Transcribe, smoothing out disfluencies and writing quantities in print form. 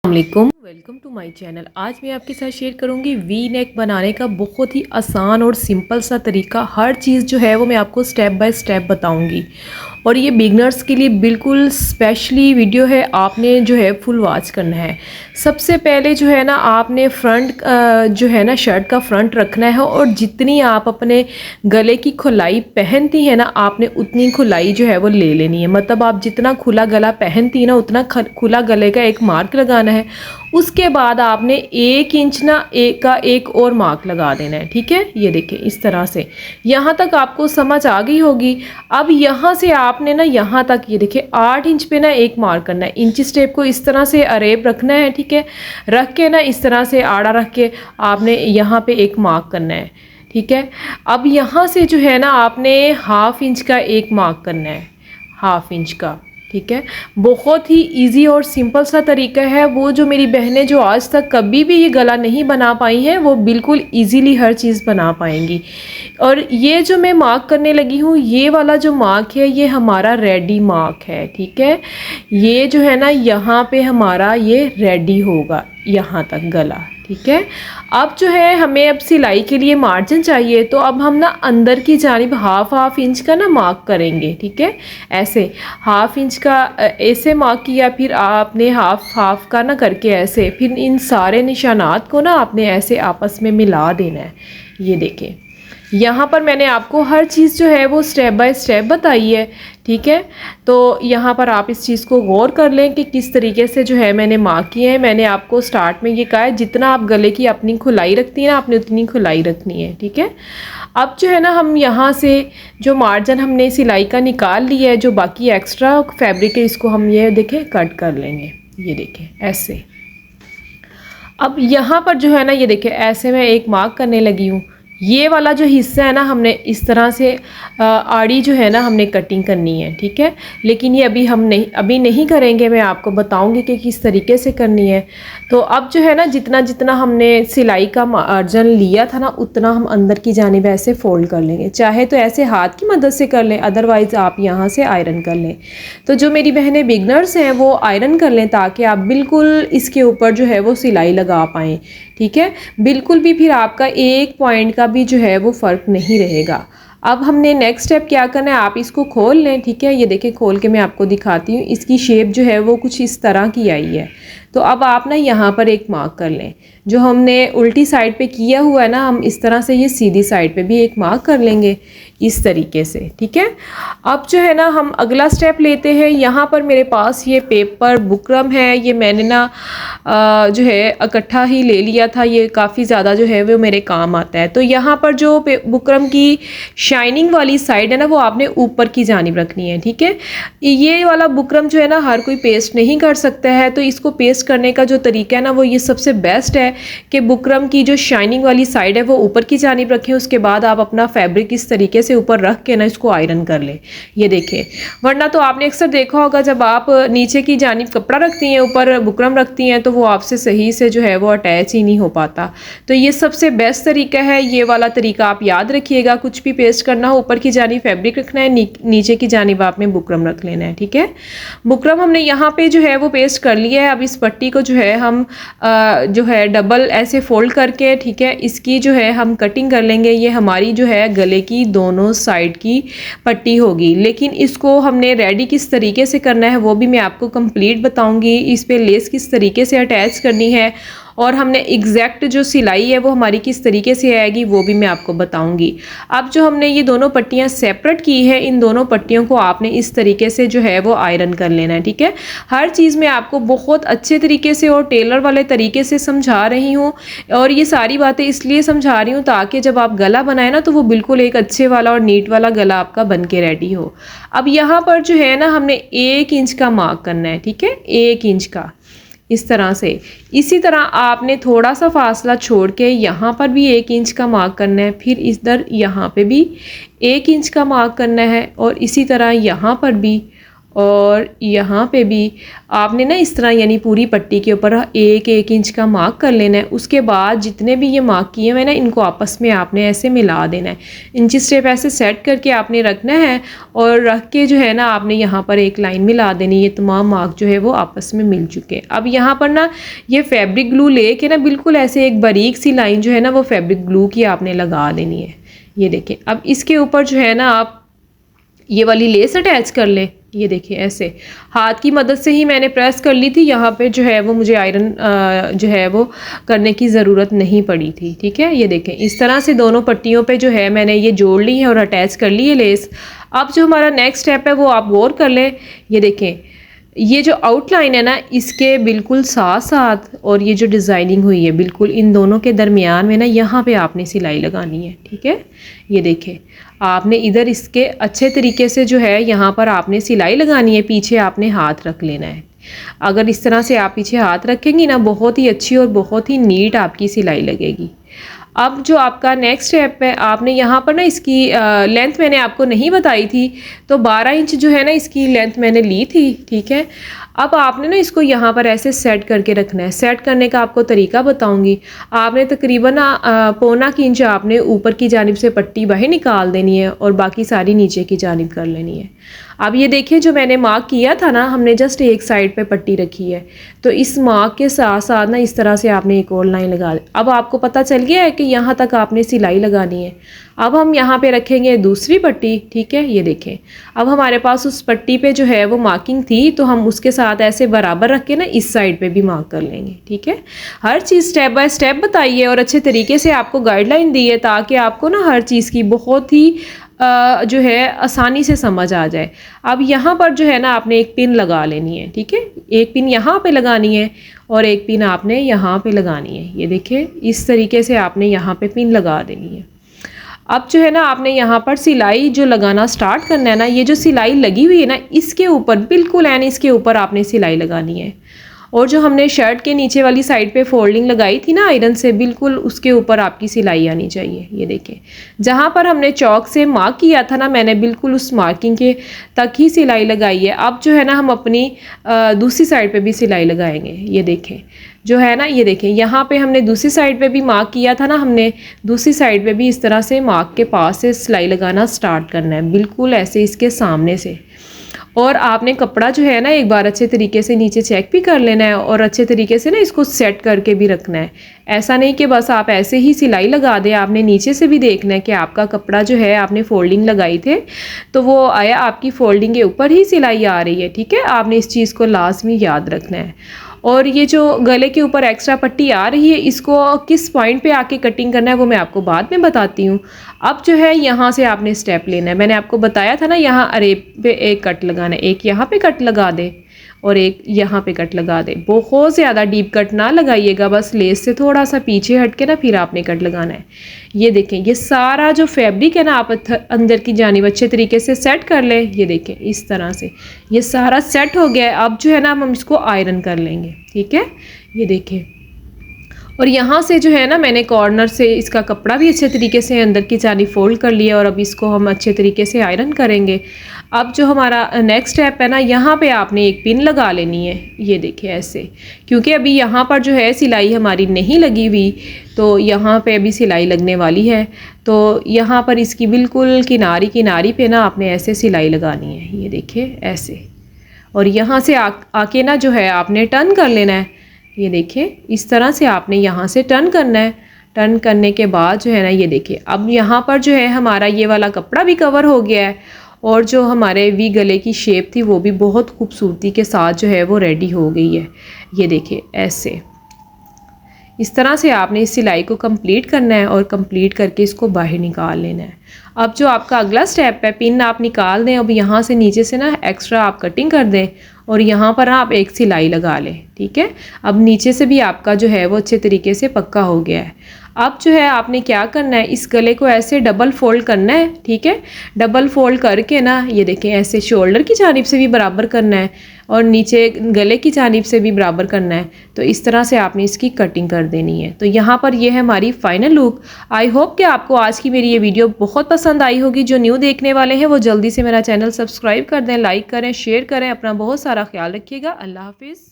अस्सलामुअलैकुम, welcome to my channel. आज मैं आपके साथ शेयर करूंगी वी नेक बनाने का बहुत ही आसान और सिंपल सा तरीका। हर चीज़ जो है वो मैं आपको स्टेप बाय स्टेप बताऊंगी और ये बिगनर्स के लिए बिल्कुल स्पेशली वीडियो है। आपने जो है फुल वॉच करना है। सबसे पहले जो है ना आपने फ्रंट जो है ना शर्ट का फ्रंट रखना है और जितनी आप अपने गले की खुलाई पहनती है ना आपने उतनी खुलाई जो है वो ले लेनी है। मतलब आप जितना खुला गला पहनती है ना उतना खुला गले का एक मार्क लगाना है। उसके बाद आपने 1 इंच ना एक और मार्क लगा देना है। ठीक है, ये देखिए इस तरह से। यहाँ तक आपको समझ आ गई होगी। अब यहाँ से आपने ना यहाँ तक ये देखिए 8 इंच पे ना एक मार्क करना है। इंची स्टेप को इस तरह से अरेब रखना है। ठीक है, रख के ना इस तरह से आड़ा रख के आपने यहाँ पे एक मार्क करना है। ठीक है, अब यहाँ से जो है ना आपने 1/2 इंच का एक मार्क करना है, 1/2 इंच का। ठीक है, बहुत ही इजी और सिंपल सा तरीका है। वो जो मेरी बहनें जो आज तक कभी भी ये गला नहीं बना पाई हैं वो बिल्कुल इजीली हर चीज़ बना पाएंगी। और ये जो मैं मार्क करने लगी हूँ ये वाला जो मार्क है ये हमारा रेडी मार्क है। ठीक है, ये जो है ना यहाँ पे हमारा ये रेडी होगा यहाँ तक गला। ठीक है, अब जो है हमें अब सिलाई के लिए मार्जिन चाहिए तो अब हम ना अंदर की जानिब 1/2 इंच का ना मार्क करेंगे। ठीक है, ऐसे 1/2 इंच का ऐसे मार्क किया, फिर आपने हाफ का ना करके ऐसे, फिर इन सारे निशानात को ना आपने ऐसे आपस में मिला देना है। ये देखें यहाँ पर मैंने आपको हर चीज़ जो है वो स्टेप बाय स्टेप बताई है। ठीक है, तो यहाँ पर आप इस चीज़ को गौर कर लें कि किस तरीके से जो है मैंने मार्क किए हैं। मैंने आपको स्टार्ट में ये कहा है जितना आप गले की अपनी खुलाई रखती हैं ना आपने उतनी खुलाई रखनी है। ठीक है, अब जो है ना हम यहाँ से जो मार्जिन हमने सिलाई का निकाल लिया है, जो बाकी एक्स्ट्रा फैब्रिक है इसको हम ये देखें कट कर लेंगे। ये देखें ऐसे। अब यहाँ पर जो है ना ये देखें ऐसे मैं एक मार्क करने लगी हूँ। ये वाला जो हिस्सा है ना हमने इस तरह से आड़ी जो है ना हमने कटिंग करनी है। ठीक है, लेकिन ये अभी नहीं करेंगे, मैं आपको बताऊंगी कि किस तरीके से करनी है। तो अब जो है ना जितना जितना हमने सिलाई का मार्जिन लिया था ना उतना हम अंदर की जानिब ऐसे फोल्ड कर लेंगे। चाहे तो ऐसे हाथ की मदद से कर लें, अदरवाइज़ आप यहाँ से आयरन कर लें। तो जो मेरी बहनें बिगनर्स हैं वो आयरन कर लें ताकि आप बिल्कुल इसके ऊपर जो है वो सिलाई लगा पाएँ। ठीक है, बिल्कुल भी फिर आपका एक पॉइंट का भी जो है वो फ़र्क नहीं रहेगा। अब हमने नेक्स्ट स्टेप क्या करना है, आप इसको खोल लें। ठीक है, ये देखिए खोल के मैं आपको दिखाती हूँ। इसकी शेप जो है वो कुछ इस तरह की आई है। तो अब आप ना यहाँ पर एक मार्क कर लें। जो हमने उल्टी साइड पे किया हुआ है ना हम इस तरह से ये सीधी साइड पे भी एक मार्क कर लेंगे इस तरीके से। ठीक है, अब जो है ना हम अगला स्टेप लेते हैं। यहाँ पर मेरे पास ये पेपर बुकरम है, ये मैंने ना जो है इकट्ठा ही ले लिया था। ये काफ़ी ज़्यादा जो है वो मेरे काम आता है। तो यहाँ पर जो बुकरम की शाइनिंग वाली साइड है ना वो आपने ऊपर की जानिब रखनी है। ठीक है, ये वाला बुकरम जो है ना हर कोई पेस्ट नहीं कर सकता है, तो इसको पेस्ट करने का जो तरीका है ना वो ये सबसे बेस्ट है कि बुकरम की जो शाइनिंग वाली साइड है वो ऊपर की जानिब रखें। उसके बाद आप अपना फैब्रिक इस तरीके से ऊपर रख के ना इसको आयरन कर लें। ये देखें, वरना तो आपने अक्सर देखा होगा जब आप नीचे की जानिब कपड़ा रखती हैं ऊपर बुकरम रखती हैं तो वो आपसे सही से जो है वो अटैच ही नहीं हो पाता। तो ये सबसे बेस्ट तरीका है, ये वाला तरीका आप याद रखिएगा। कुछ भी पेस्ट करना हो ऊपर की जानिब फैब्रिक रखना है, नीचे की जानिब आपने बुकरम रख लेना है। ठीक है, बुकरम हमने यहाँ पे जो है वो पेस्ट कर लिया है। अब इस पट्टी को जो है हम जो है डबल ऐसे फोल्ड करके, ठीक है, इसकी जो है हम कटिंग कर लेंगे। ये हमारी जो है गले की दोनों साइड की पट्टी होगी। लेकिन इसको हमने रेडी किस तरीके से करना है वो भी मैं आपको कंप्लीट बताऊंगी। इस पे लेस किस तरीके से अटैच करनी है और हमने एग्जैक्ट जो सिलाई है वो हमारी किस तरीके से आएगी वो भी मैं आपको बताऊंगी। अब जो हमने ये दोनों पट्टियां सेपरेट की है, इन दोनों पट्टियों को आपने इस तरीके से जो है वो आयरन कर लेना है। ठीक है, हर चीज़ मैं आपको बहुत अच्छे तरीके से और टेलर वाले तरीके से समझा रही हूँ और ये सारी बातें इसलिए समझा रही हूँ ताकि जब आप गला बनाए ना तो वो बिल्कुल एक अच्छे वाला और नीट वाला गला आपका बन के रेडी हो। अब यहाँ पर जो है ना हमने 1 इंच का मार्क करना है। ठीक है, 1 इंच का इस तरह से। इसी तरह आपने थोड़ा सा फासला छोड़ के यहाँ पर भी 1 इंच का मार्क करना है, फिर इधर यहाँ पे भी 1 इंच का मार्क करना है और इसी तरह यहाँ पर भी और यहाँ पे भी आपने ना इस तरह यानी पूरी पट्टी के ऊपर 1-1 इंच का मार्क कर लेना है। उसके बाद जितने भी ये मार्क किए हुए ना इनको आपस में आपने ऐसे मिला देना है, इंची स्टेप ऐसे सेट करके आपने रखना है और रख के जो है ना आपने यहाँ पर एक लाइन मिला देनी। ये तमाम मार्क जो है वो आपस में मिल चुके हैं। अब यहाँ पर ना ये फैब्रिक ग्लू ले के ना बिल्कुल ऐसे एक बारीक सी लाइन जो है ना वो फैब्रिक ग्लू की आपने लगा देनी है। ये देखें, अब इसके ऊपर जो है ना आप ये वाली लेस अटैच कर लें। ये देखिए ऐसे हाथ की मदद से ही मैंने प्रेस कर ली थी, यहाँ पे जो है वो मुझे आयरन जो है वो करने की ज़रूरत नहीं पड़ी थी। ठीक है, ये देखें इस तरह से दोनों पट्टियों पे जो है मैंने ये जोड़ ली है और अटैच कर ली है लेस। अब जो हमारा नेक्स्ट स्टेप है वो आप गौर कर लें। ये देखें ये जो आउटलाइन है ना इसके बिल्कुल साथ साथ और ये जो डिज़ाइनिंग हुई है बिल्कुल इन दोनों के दरमियान में ना यहाँ पे आपने सिलाई लगानी है। ठीक है, ये देखें आपने इधर इसके अच्छे तरीके से जो है यहाँ पर आपने सिलाई लगानी है, पीछे आपने हाथ रख लेना है। अगर इस तरह से आप पीछे हाथ रखेंगी ना बहुत ही अच्छी और बहुत ही नीट आपकी सिलाई लगेगी। अब जो आपका नेक्स्ट स्टेप है आपने यहाँ पर ना इसकी लेंथ मैंने आपको नहीं बताई थी, तो 12 इंच जो है ना इसकी लेंथ मैंने ली थी। ठीक है, अब आपने ना इसको यहाँ पर ऐसे सेट करके रखना है। सेट करने का आपको तरीका बताऊंगी। आपने तकरीबन 1.25 इंच आपने ऊपर की जानिब से पट्टी बाहर निकाल देनी है और बाकी सारी नीचे की जानिब कर लेनी है। अब ये देखिए जो मैंने मार्क किया था ना हमने जस्ट एक साइड पे पट्टी रखी है, तो इस मार्क के साथ साथ ना इस तरह से आपने एक और लाइन लगा दी। अब आपको पता चल गया है कि यहाँ तक आपने सिलाई लगानी है। अब हम यहाँ पे रखेंगे दूसरी पट्टी। ठीक है, ये देखें अब हमारे पास उस पट्टी पे जो है वो मार्किंग थी, तो हम उसके साथ ऐसे बराबर रख के ना इस साइड पे भी मार्क कर लेंगे। ठीक है, हर चीज़ स्टेप बाय स्टेप बताई है और अच्छे तरीके से आपको गाइडलाइन दी है ताकि आपको ना हर चीज़ की बहुत ही जो है आसानी से समझ आ जाए। अब यहाँ पर जो है ना आपने एक पिन लगा लेनी है। ठीक है, एक पिन यहाँ पे लगानी है और एक पिन आपने यहाँ पे लगानी है। ये देखिए इस तरीके से आपने यहाँ पे पिन लगा देनी है। अब जो है ना आपने यहाँ पर सिलाई जो लगाना स्टार्ट करना है ना, ये जो सिलाई लगी हुई है ना इसके ऊपर बिल्कुल एन इसके ऊपर आपने सिलाई लगानी है। और जो हमने शर्ट के नीचे वाली साइड पे फोल्डिंग लगाई थी ना आयरन से, बिल्कुल उसके ऊपर आपकी सिलाई आनी चाहिए। ये देखें जहाँ पर हमने चौक से मार्क किया था ना मैंने बिल्कुल उस मार्किंग के तक ही सिलाई लगाई है। अब जो है ना हम अपनी दूसरी साइड पे भी सिलाई लगाएंगे। ये देखें जो है ना, ये देखें यहाँ पे हमने दूसरी साइड पे भी मार्क किया था ना, हमने दूसरी साइड पे भी इस तरह से मार्क के पास से सिलाई लगाना स्टार्ट करना है, बिल्कुल ऐसे इसके सामने से। और आपने कपड़ा जो है ना एक बार अच्छे तरीके से नीचे चेक भी कर लेना है और अच्छे तरीके से ना इसको सेट करके भी रखना है। ऐसा नहीं कि बस आप ऐसे ही सिलाई लगा दें, आपने नीचे से भी देखना है कि आपका कपड़ा जो है आपने फोल्डिंग लगाई थे तो वो आया आपकी फोल्डिंग के ऊपर ही सिलाई आ रही है। ठीक है, आपने इस चीज़ को लाजमी याद रखना है। और ये जो गले के ऊपर एक्स्ट्रा पट्टी आ रही है इसको किस पॉइंट पे आके कटिंग करना है वो मैं आपको बाद में बताती हूँ। अब जो है यहाँ से आपने स्टेप लेना है। मैंने आपको बताया था ना यहाँ अरेब पे एक कट लगाना है, एक यहाँ पे कट लगा दे और एक यहाँ पे कट लगा दे। बहुत ज़्यादा डीप कट ना लगाइएगा, बस लेस से थोड़ा सा पीछे हट के ना फिर आपने कट लगाना है। ये देखें ये सारा जो फैब्रिक है ना आप अंदर की जानिब अच्छे तरीके से सेट कर लें। ये देखें इस तरह से ये सारा सेट हो गया है। अब जो है ना हम इसको आयरन कर लेंगे। ठीक है, ये देखें और यहाँ से जो है ना मैंने कॉर्नर से इसका कपड़ा भी अच्छे तरीके से अंदर की जानिब फोल्ड कर लिया और अब इसको हम अच्छे तरीके से आयरन करेंगे। अब जो हमारा नेक्स्ट स्टेप है ना यहाँ पे आपने एक पिन लगा लेनी है। ये देखिए ऐसे, क्योंकि अभी यहाँ पर जो है सिलाई हमारी नहीं लगी हुई तो यहाँ पे अभी सिलाई लगने वाली है, तो यहाँ पर इसकी बिल्कुल किनारी किनारी पे ना आपने ऐसे सिलाई लगानी है। ये देखिए ऐसे, और यहाँ से आके ना जो है आपने टर्न कर लेना है। ये देखिए इस तरह से आपने यहाँ से टर्न करना है। टर्न करने के बाद जो है ना ये देखिए अब यहाँ पर जो है हमारा ये वाला कपड़ा भी कवर हो गया है और जो हमारे वी गले की शेप थी वो भी बहुत खूबसूरती के साथ जो है वो रेडी हो गई है। ये देखिए ऐसे इस तरह से आपने इस सिलाई को कंप्लीट करना है और कंप्लीट करके इसको बाहर निकाल लेना है। अब जो आपका अगला स्टेप है पिन आप निकाल दें। अब यहाँ से नीचे से ना एक्स्ट्रा आप कटिंग कर दें और यहाँ पर आप एक सिलाई लगा लें। ठीक है, अब नीचे से भी आपका जो है वो अच्छे तरीके से पक्का हो गया है। अब जो है आपने क्या करना है इस गले को ऐसे डबल फोल्ड करना है। ठीक है, डबल फोल्ड करके ना ये देखें ऐसे शोल्डर की जानिब से भी बराबर करना है और नीचे गले की जानिब से भी बराबर करना है। तो इस तरह से आपने इसकी कटिंग कर देनी है। तो यहाँ पर ये है हमारी फाइनल लुक। आई होप कि आपको आज की मेरी ये वीडियो बहुत पसंद आई होगी। जो न्यू देखने वाले हैं वो जल्दी से मेरा चैनल सब्सक्राइब कर दें, लाइक करें, शेयर करें। अपना बहुत सारा ख्याल रखिएगा। अल्लाह हाफिज़।